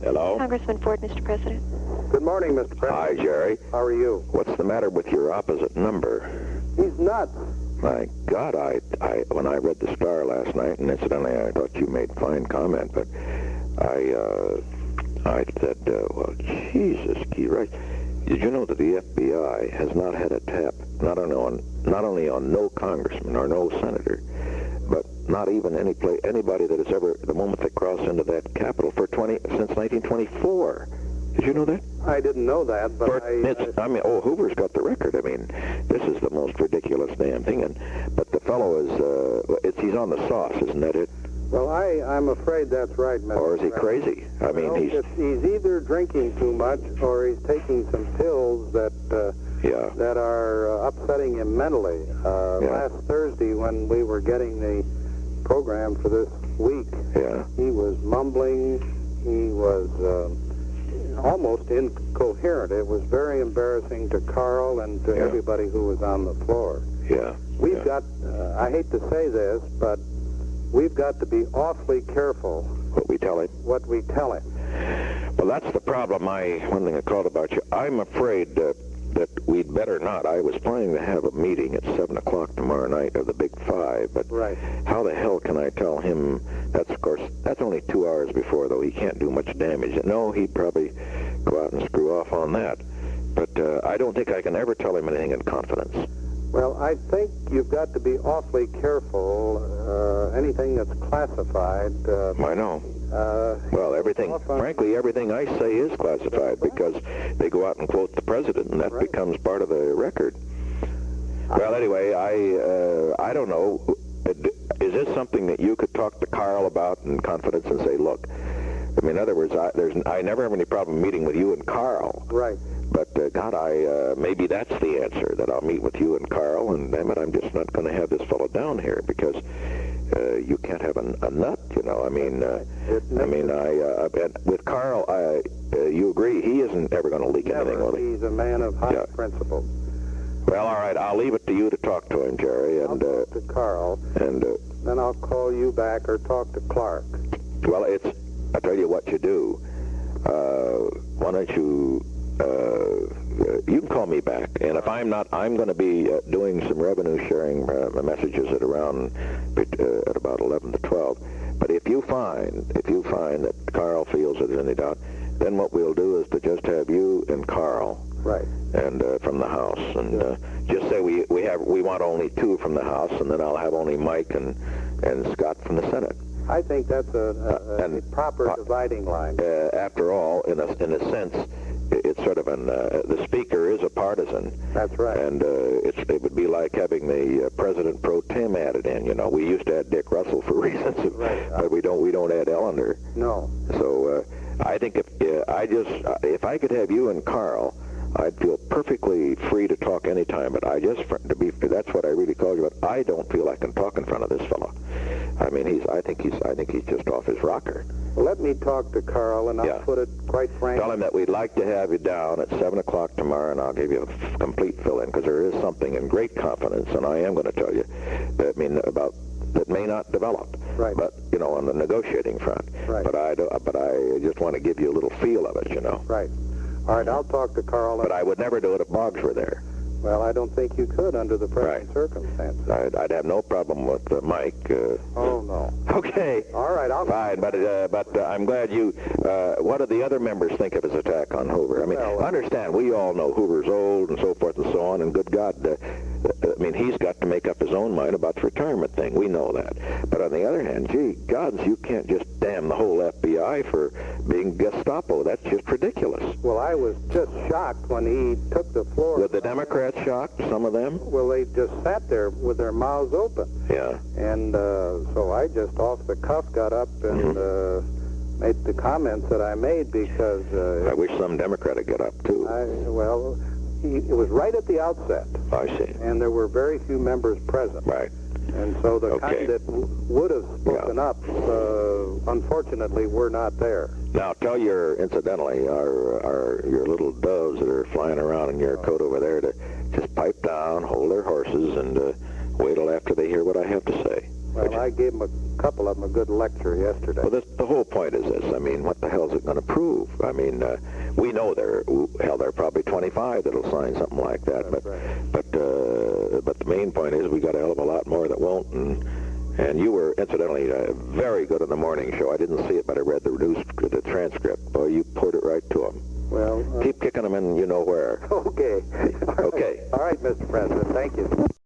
Hello? Congressman Ford, Mr. President. Good morning, Mr. President. Hi, Jerry. How are you? What's the matter with your opposite number? He's nuts. My God, when I read the Star last night, and incidentally, I thought you made fine comment, but I said, well, Jesus, Christ. Did you know that the FBI has not had a tap, not only on no congressman or no senator, but not even anybody that has ever, the moment they cross into that Capitol since 1924. Did you know that? I didn't know that, but Hoover's got the record. I mean, this is the most ridiculous damn thing. But the fellow is, he's on the sauce, isn't that it? Well, I'm afraid that's right, Mr. Or is he crazy? I mean, he's either drinking too much or he's taking some pills that are upsetting him mentally. Last Thursday, when we were getting the program for this week, he was mumbling. He was almost incoherent. It was very embarrassing to Carl and to everybody who was on the floor. We've got, I hate to say this, but we've got to be awfully careful what we tell him. Well, that's the problem. One thing I called about you, I'm afraid that we'd better not. I was planning to have a meeting at 7 o'clock tomorrow night of the Big Five, but how the hell can I tell him? That's only 2 hours before, though. He can't do much damage. No, he'd probably go out and screw off on that. But I don't think I can ever tell him anything in confidence. Well, I think you've got to be awfully careful. Anything that's classified. I know. Well, frankly, everything I say is classified because they go out and quote the president, and that becomes part of the record. Well, anyway, I don't know. Is this something that you could talk to Carl about in confidence and say, look, I mean, in other words, I never have any problem meeting with you and Carl. Right. But, God, maybe that's the answer, that I'll meet with you and Carl, and damn it, I'm just not going to have this fellow down here because you can't have a nut, you know. I mean, with Carl, you agree he isn't ever going to leak anything, will he? He's a man of high principles. Well, all right, I'll leave it to you to talk to him, Jerry. And, I'll talk to Carl, and then I'll call you back or talk to Clark. Well, I'll tell you what you do. Why don't you... you can call me back, and if I'm not, I'm going to be doing some revenue sharing messages at about 11 to 12. But if you find that Carl feels there's any doubt, then what we'll do is to just have you and Carl, and from the House, and just say we want only 2 from the House, and then I'll have only Mike and Scott from the Senate. I think that's a proper dividing line. After all, in a sense, it's sort of the speaker is a partisan. That's right. And it would be like having the president pro tem added in. You know, we used to add Dick Russell for reasons, but we don't add Ellender. No. So I think if I could have you and Carl, I'd feel perfectly free to talk anytime. But that's what I really called you. But I don't feel I can talk in front of this fellow. I mean, I think he's just off his rocker. Well, let me talk to Carl, and I'll put it quite frankly. Tell him that we'd like to have you down at 7 o'clock tomorrow, and I'll give you a complete fill-in, because there is something in great confidence, and I am going to tell you, that may not develop. Right. But, you know, on the negotiating front. Right. But I just want to give you a little feel of it, you know. Right. All right, I'll talk to Carl. But I would never do it if Boggs were there. Well, I don't think you could under the present circumstances. I'd have no problem with Mike. Oh, no. Okay. All right, Fine, but I'm glad you... what do the other members think of his attack on Hoover? I mean, understand, we all know Hoover's old and so forth and so on, and good God, I mean, he's got to make up his own mind about the retirement thing. We know that. But on the other hand, gee, gods, you can't just damn the whole FBI for being Gestapo. That's just ridiculous. Well, I was just shocked when he took the floor. Were the Democrats shocked, some of them? Well, they just sat there with their mouths open. Yeah. And so I just off the cuff got up and made the comments that I made because... I wish some Democrat would get up, too. It was right at the outset. I see. And there were very few members present. Right. And so the kind that would have spoken up, unfortunately, were not there. Now, incidentally, your little doves that are flying around in your coat over there to just pipe down, hold their horses, and wait till after they hear what I have to say. Well, I gave them couple of them a good lecture yesterday. Well, the whole point is this. I mean, what the hell is it going to prove? I mean, we know there are probably 25 that'll sign something like that. That's right. But the main point is we got a hell of a lot more that won't. And you were, incidentally, very good on the morning show. I didn't see it, but I read the transcript. Boy, you poured it right to them. Well, keep kicking them in, you know where. Okay. Okay. All right, Mr. President. Thank you.